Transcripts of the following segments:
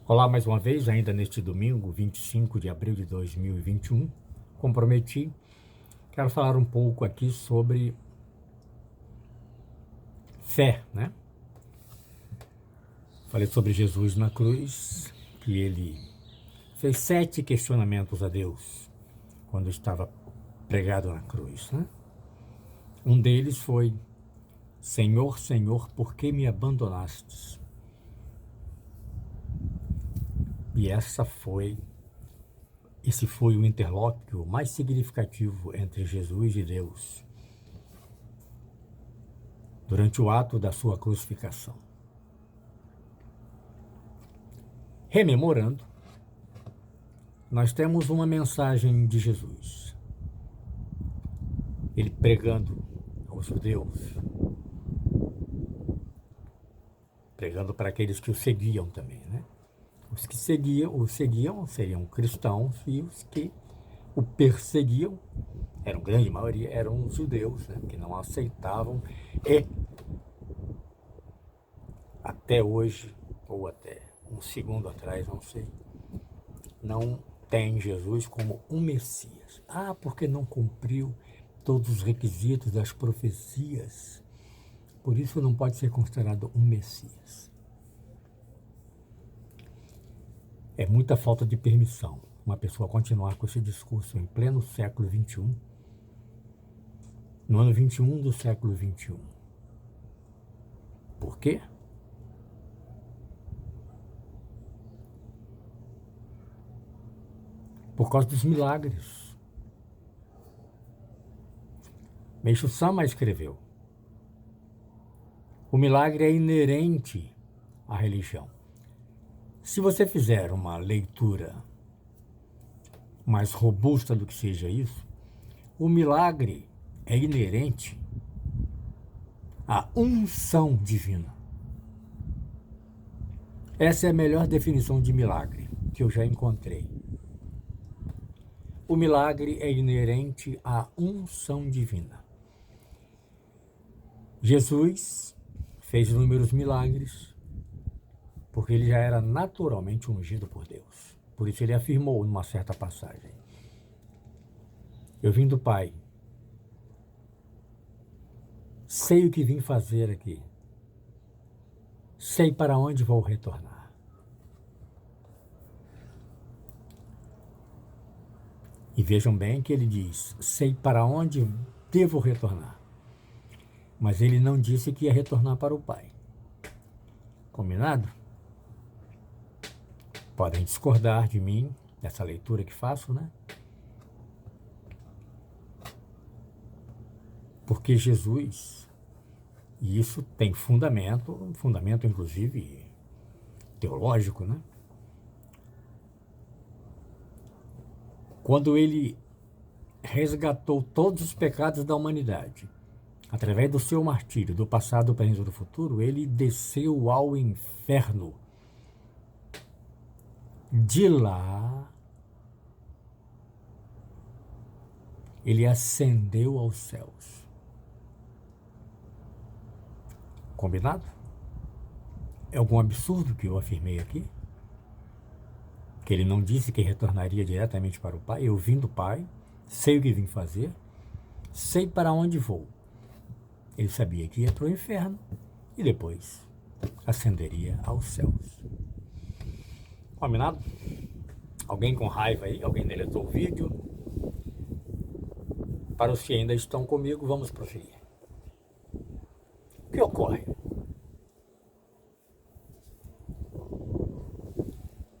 Olá mais uma vez, ainda neste domingo, 25 de abril de 2021, comprometi, quero falar um pouco aqui sobre fé, né? Falei sobre Jesus na cruz, que ele fez 7 questionamentos a Deus quando estava pregado na cruz, né? Um deles foi: Senhor, Senhor, por que me abandonastes? E esse foi o interlóquio mais significativo entre Jesus e Deus durante o ato da sua crucificação. Rememorando, nós temos uma mensagem de Jesus. Ele pregando aos judeus, pregando para aqueles que o seguiam também, né? Os que o seguiam seriam cristãos e os que o perseguiam, eram grande maioria, eram os judeus, né? Que não aceitavam e até hoje, ou até um segundo atrás, não sei, não tem Jesus como um Messias. Porque não cumpriu todos os requisitos das profecias. Por isso não pode ser considerado um Messias. É muita falta de permissão uma pessoa continuar com esse discurso em pleno século XXI, no ano 21 do século XXI. Por quê? Por causa dos milagres. Meixo Sama escreveu: o milagre é inerente à religião. Se você fizer uma leitura mais robusta do que seja isso, o milagre é inerente à unção divina. Essa é a melhor definição de milagre que eu já encontrei. O milagre é inerente à unção divina. Jesus fez inúmeros milagres porque ele já era naturalmente ungido por Deus. Por isso ele afirmou numa certa passagem: eu vim do Pai, sei o que vim fazer aqui, sei para onde vou retornar. E vejam bem que ele diz: sei para onde devo retornar. Mas ele não disse que ia retornar para o Pai. Combinado? Podem discordar de mim, dessa leitura que faço, né? Porque Jesus, e isso tem fundamento inclusive teológico, né? Quando ele resgatou todos os pecados da humanidade, através do seu martírio, do passado, do presente e do futuro, ele desceu ao inferno. De lá, ele ascendeu aos céus. Combinado? É algum absurdo que eu afirmei aqui? Que ele não disse que retornaria diretamente para o Pai? Eu vim do Pai, sei o que vim fazer, sei para onde vou. Ele sabia que ia para o inferno e depois ascenderia aos céus. Combinado? Alguém com raiva aí? Alguém deletou o vídeo? Para os que ainda estão comigo, vamos prosseguir. O que ocorre?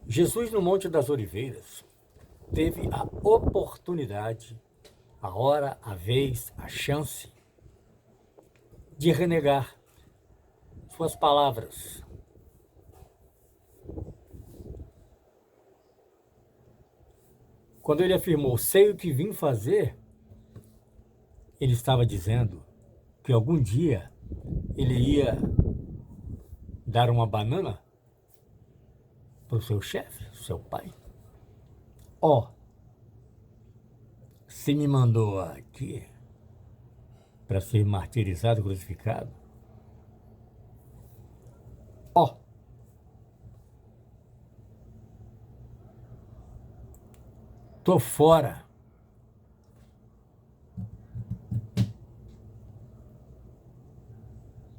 Jesus, no Monte das Oliveiras, teve a oportunidade, a hora, a vez, a chance de renegar suas palavras. Quando ele afirmou: sei o que vim fazer, ele estava dizendo que algum dia ele ia dar uma banana para o seu chefe, seu pai. Se me mandou aqui para ser martirizado, crucificado, Tô fora.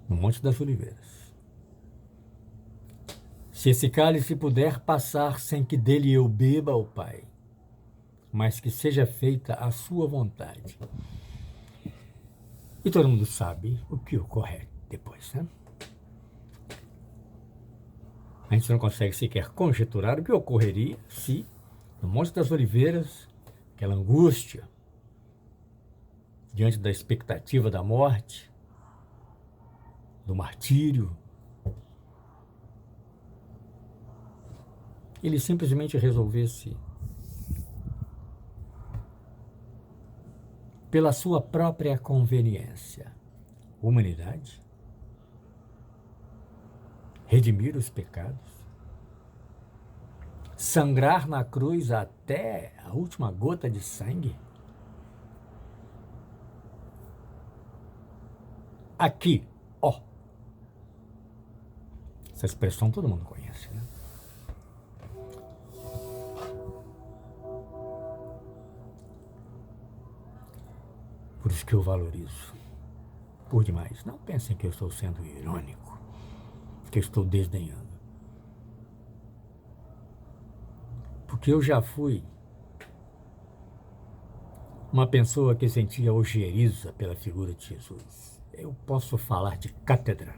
No Monte das Oliveiras. Se esse cálice puder passar sem que dele eu beba, ó Pai, mas que seja feita a sua vontade. E todo mundo sabe o que ocorre depois, né? A gente não consegue sequer conjecturar o que ocorreria se, no Monte das Oliveiras, aquela angústia, diante da expectativa da morte, do martírio, ele simplesmente resolvesse, pela sua própria conveniência, humanidade, redimir os pecados, sangrar na cruz até a última gota de sangue. Aqui, ó. Essa expressão todo mundo conhece, né? Por isso que eu valorizo por demais. Não pensem que eu estou sendo irônico, que eu estou desdenhando. Porque eu já fui uma pessoa que sentia ojeriza pela figura de Jesus. Eu posso falar de cátedra.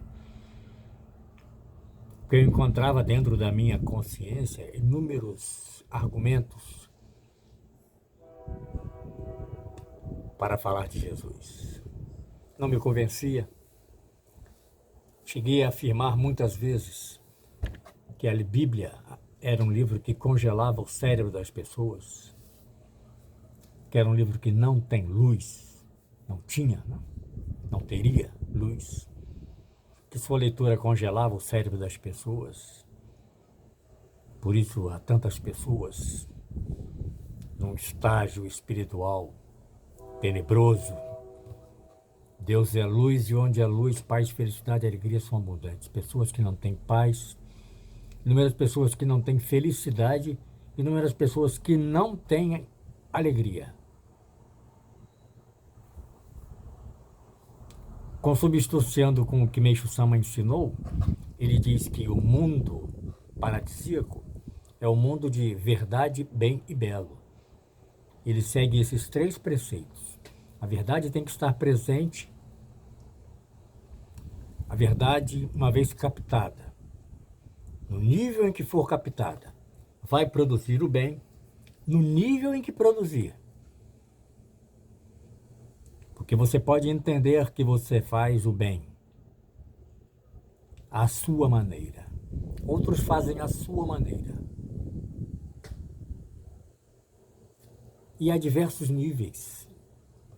Porque eu encontrava dentro da minha consciência inúmeros argumentos para falar de Jesus. Não me convencia. Cheguei a afirmar muitas vezes que a Bíblia era um livro que congelava o cérebro das pessoas, que era um livro que não tem luz, não tinha, não teria luz, que sua leitura congelava o cérebro das pessoas. Por isso há tantas pessoas num estágio espiritual tenebroso. Deus é luz e onde é luz, paz, felicidade e alegria são abundantes. Pessoas que não têm paz, inúmeras pessoas que não têm felicidade, inúmeras pessoas que não têm alegria. Consubstanciando com o que Meixo Sama ensinou, ele diz que o mundo paradisíaco é o mundo de verdade, bem e belo. Ele segue esses 3 preceitos. A verdade tem que estar presente. A verdade, uma vez captada, no nível em que for captada, vai produzir o bem, no nível em que produzir. Porque você pode entender que você faz o bem à sua maneira. Outros fazem à sua maneira. E há diversos níveis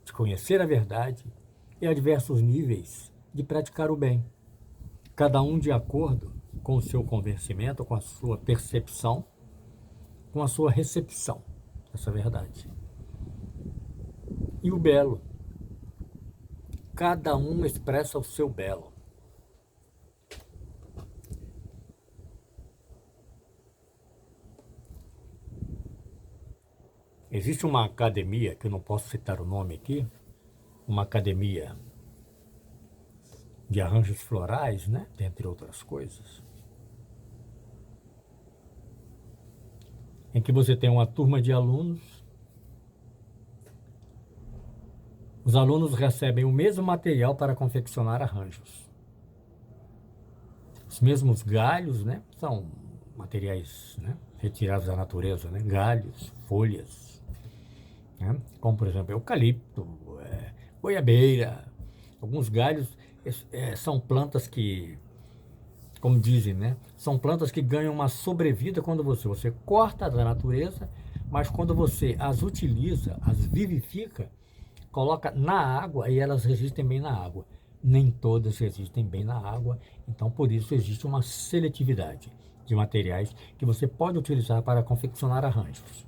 de conhecer a verdade e há diversos níveis de praticar o bem. Cada um de acordo com o seu convencimento, com a sua percepção, com a sua recepção dessa verdade. E o belo. Cada um expressa o seu belo. Existe uma academia, que eu não posso citar o nome aqui, uma academia de arranjos florais, né? Dentre outras coisas, em que você tem uma turma de alunos. Os alunos recebem o mesmo material para confeccionar arranjos. Os mesmos galhos, né? São materiais, né, retirados da natureza, né? Galhos, folhas, né? Como, por exemplo, eucalipto, goiabeira. Alguns galhos são plantas que, como dizem, né? São plantas que ganham uma sobrevida quando você corta da natureza, mas quando você as utiliza, as vivifica, coloca na água e elas resistem bem na água. Nem todas resistem bem na água, então por isso existe uma seletividade de materiais que você pode utilizar para confeccionar arranjos.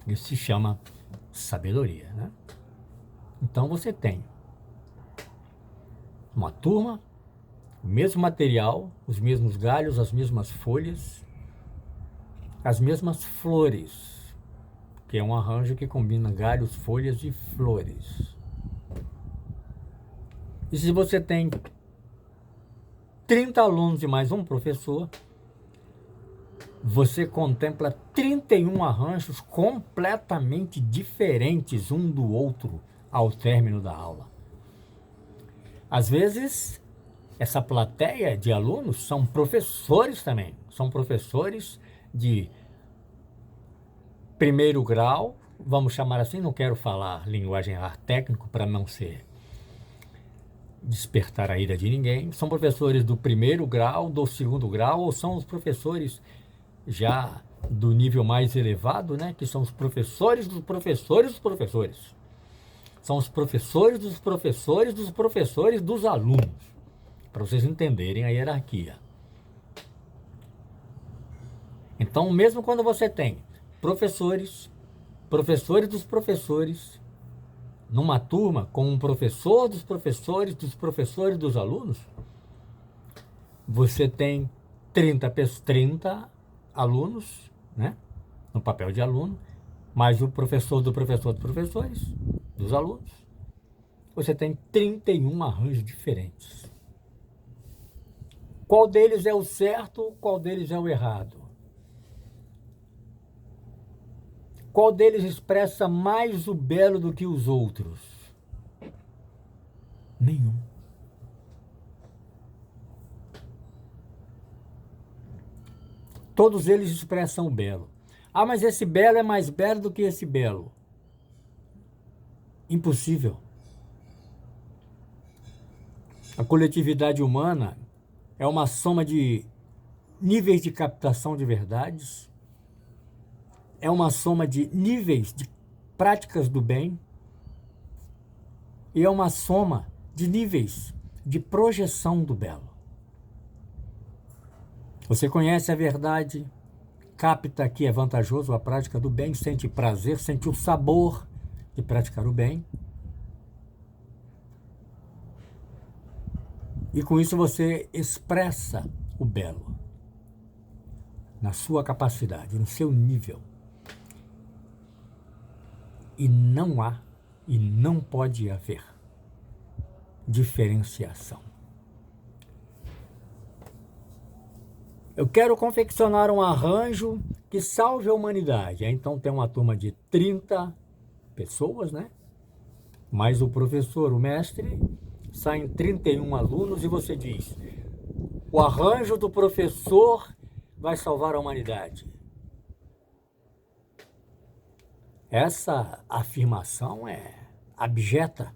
Isso se chama sabedoria, né? Então você tem uma turma, o mesmo material, os mesmos galhos, as mesmas folhas, as mesmas flores, que porque é um arranjo que combina galhos, folhas e flores. E se você tem 30 alunos e mais um professor, você contempla 31 arranjos completamente diferentes um do outro ao término da aula. Às vezes, essa plateia de alunos são professores também. São professores de primeiro grau, vamos chamar assim, não quero falar linguagem técnico para não despertar a ira de ninguém. São professores do primeiro grau, do segundo grau, ou são os professores já do nível mais elevado, né? Que são os professores dos professores dos professores. São os professores dos professores dos professores dos alunos, para vocês entenderem a hierarquia. Então, mesmo quando você tem professores dos professores, numa turma com um professor dos professores dos alunos, você tem 30 alunos, né, no papel de aluno, mais o professor dos professores, dos alunos. Você tem 31 arranjos diferentes. Qual deles é o certo, qual deles é o errado? Qual deles expressa mais o belo do que os outros? Nenhum. Todos eles expressam o belo. Ah, mas esse belo é mais belo do que esse belo. Impossível. A coletividade humana é uma soma de níveis de captação de verdades, é uma soma de níveis de práticas do bem e é uma soma de níveis de projeção do belo. Você conhece a verdade, capta que é vantajoso a prática do bem, sente prazer, sente o sabor de praticar o bem. E com isso você expressa o belo na sua capacidade, no seu nível. E não há e não pode haver diferenciação. Eu quero confeccionar um arranjo que salve a humanidade. Então tem uma turma de 30 pessoas, né? Mais o professor, o mestre, saem 31 alunos e você diz: o arranjo do professor vai salvar a humanidade. Essa afirmação é abjeta.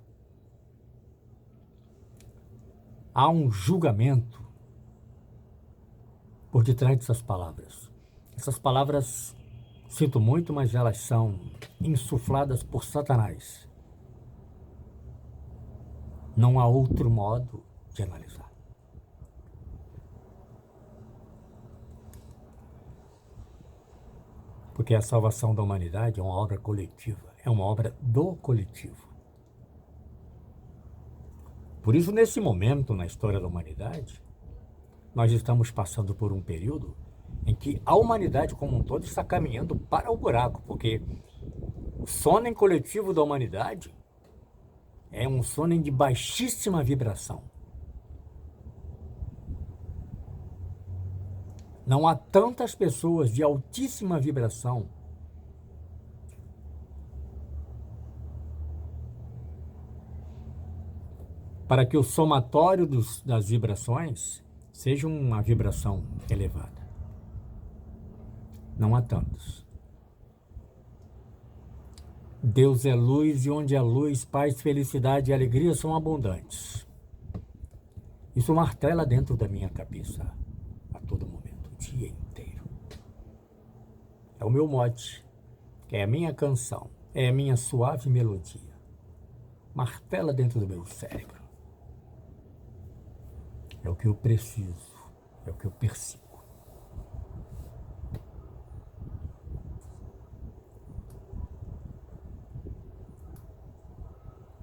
Há um julgamento por detrás dessas palavras. Essas palavras, sinto muito, mas elas são insufladas por Satanás. Não há outro modo de analisar. Porque a salvação da humanidade é uma obra coletiva, é uma obra do coletivo. Por isso, nesse momento na história da humanidade, nós estamos passando por um período em que a humanidade como um todo está caminhando para o buraco, porque o sonem coletivo da humanidade é um sonem de baixíssima vibração. Não há tantas pessoas de altíssima vibração para que o somatório das vibrações seja uma vibração elevada. Não há tantos. Deus é luz e onde há luz, paz, felicidade e alegria são abundantes. Isso martela dentro da minha cabeça a todo momento, o dia inteiro. É o meu mote, é a minha canção, é a minha suave melodia. Martela dentro do meu cérebro. É o que eu preciso, é o que eu persigo.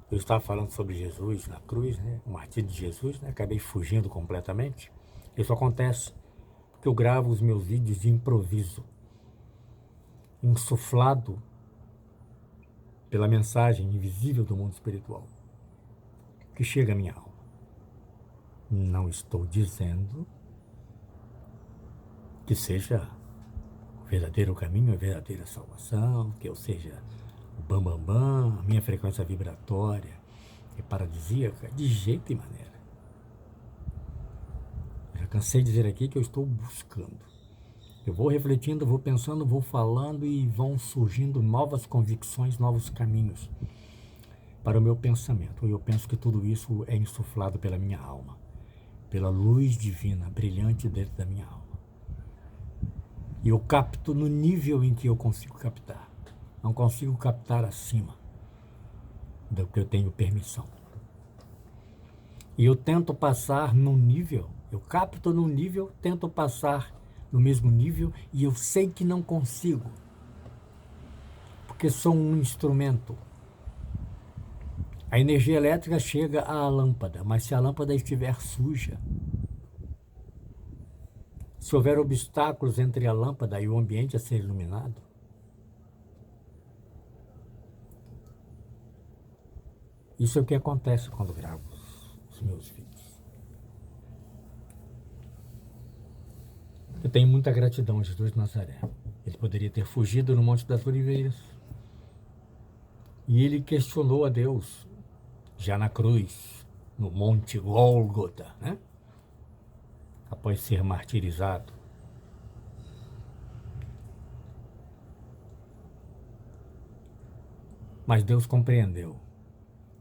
Eu estava falando sobre Jesus na cruz, né? O martírio de Jesus, né? Acabei fugindo completamente. Isso acontece porque eu gravo os meus vídeos de improviso, insuflado pela mensagem invisível do mundo espiritual que chega à minha alma. Não estou dizendo que seja o verdadeiro caminho, a verdadeira salvação, que eu seja o bambambam, a minha frequência vibratória é paradisíaca, de jeito e maneira. Já cansei de dizer aqui que eu estou buscando. Eu vou refletindo, vou pensando, vou falando e vão surgindo novas convicções, novos caminhos para o meu pensamento. E eu penso que tudo isso é insuflado pela minha alma, pela luz divina brilhante dentro da minha alma. E eu capto no nível em que eu consigo captar. Não consigo captar acima do que eu tenho permissão. E eu tento passar num nível, eu capto num nível, tento passar no mesmo nível e eu sei que não consigo. Porque sou um instrumento. A energia elétrica chega à lâmpada, mas se a lâmpada estiver suja, se houver obstáculos entre a lâmpada e o ambiente a ser iluminado, isso é o que acontece quando gravo os meus vídeos. Eu tenho muita gratidão a Jesus de Nazaré. Ele poderia ter fugido no Monte das Oliveiras. E ele questionou a Deus, já na cruz, no Monte Gólgota, né? Após ser martirizado. Mas Deus compreendeu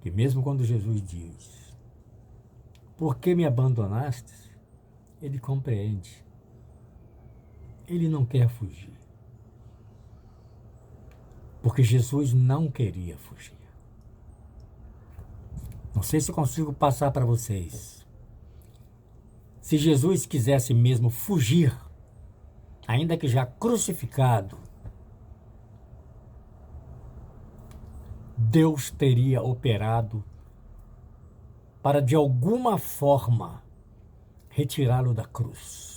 que mesmo quando Jesus diz, por que me abandonaste? Ele compreende. Ele não quer fugir. Porque Jesus não queria fugir. Não sei se consigo passar para vocês. Se Jesus quisesse mesmo fugir, ainda que já crucificado, Deus teria operado para de alguma forma retirá-lo da cruz.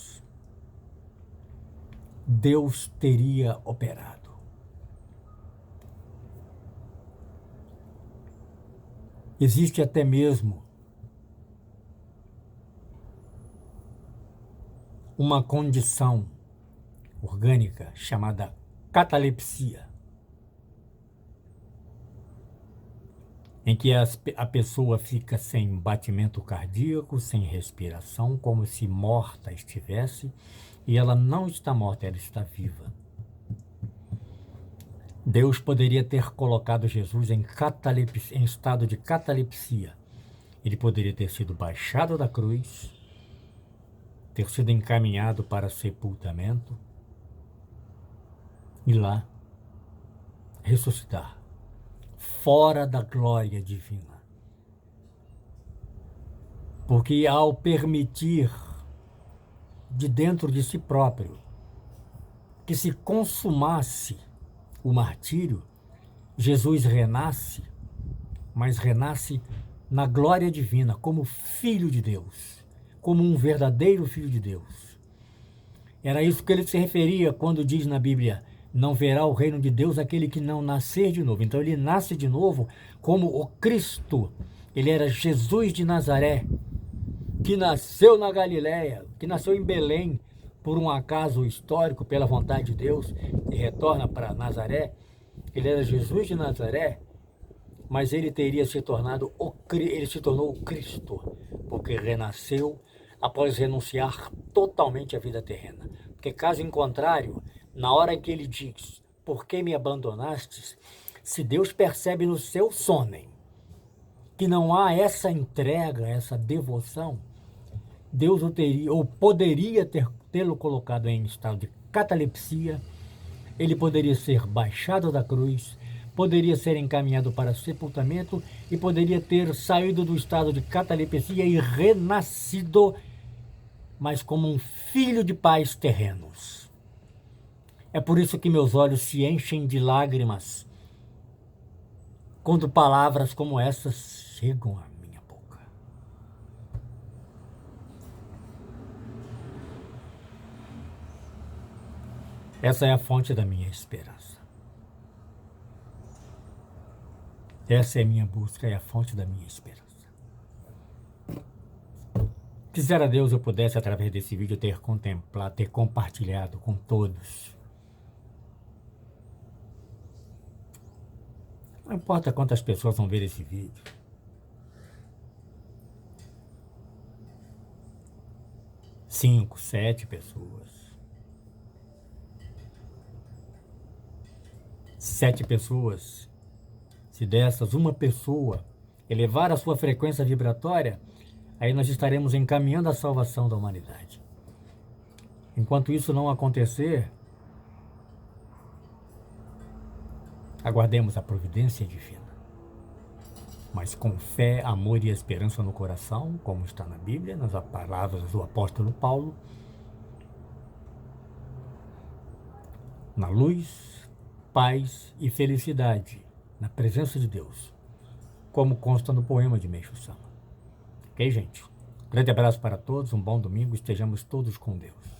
Deus teria operado. Existe até mesmo uma condição orgânica chamada catalepsia, em que a pessoa fica sem batimento cardíaco, sem respiração, como se morta estivesse, e ela não está morta, ela está viva. Deus poderia ter colocado Jesus em estado de catalepsia. Ele poderia ter sido baixado da cruz, ter sido encaminhado para sepultamento e lá ressuscitar, fora da glória divina. Porque ao permitir de dentro de si próprio que se consumasse o martírio, Jesus renasce, mas renasce na glória divina, como filho de Deus, como um verdadeiro filho de Deus. Era isso que ele se referia quando diz na Bíblia, não verá o reino de Deus aquele que não nascer de novo. Então ele nasce de novo como o Cristo. Ele era Jesus de Nazaré, que nasceu na Galileia, que nasceu em Belém, por um acaso histórico, pela vontade de Deus, e retorna para Nazaré. Ele era Jesus de Nazaré, mas ele teria se tornado ele se tornou o Cristo, porque renasceu após renunciar totalmente à vida terrena. Porque caso em contrário, na hora que ele diz, por que me abandonastes? Se Deus percebe no seu sono que não há essa entrega, essa devoção, Deus o teria, ou poderia tê-lo colocado em estado de catalepsia, ele poderia ser baixado da cruz, poderia ser encaminhado para sepultamento e poderia ter saído do estado de catalepsia e renascido, mas como um filho de pais terrenos. É por isso que meus olhos se enchem de lágrimas quando palavras como essas chegam à minha boca. Essa é a fonte da minha esperança. Essa é a minha busca, é a fonte da minha esperança. Quisera Deus eu pudesse, através desse vídeo, ter contemplado, ter compartilhado com todos. Não importa quantas pessoas vão ver esse vídeo. 5, 7 pessoas. 7 pessoas. Se dessas uma pessoa elevar a sua frequência vibratória, aí nós estaremos encaminhando a salvação da humanidade. Enquanto isso não acontecer, aguardemos a providência divina. Mas com fé, amor e esperança no coração, como está na Bíblia, nas palavras do apóstolo Paulo, na luz, paz e felicidade, na presença de Deus, como consta no poema de Meixo Sama. Ok, gente? Grande abraço para todos, um bom domingo, estejamos todos com Deus.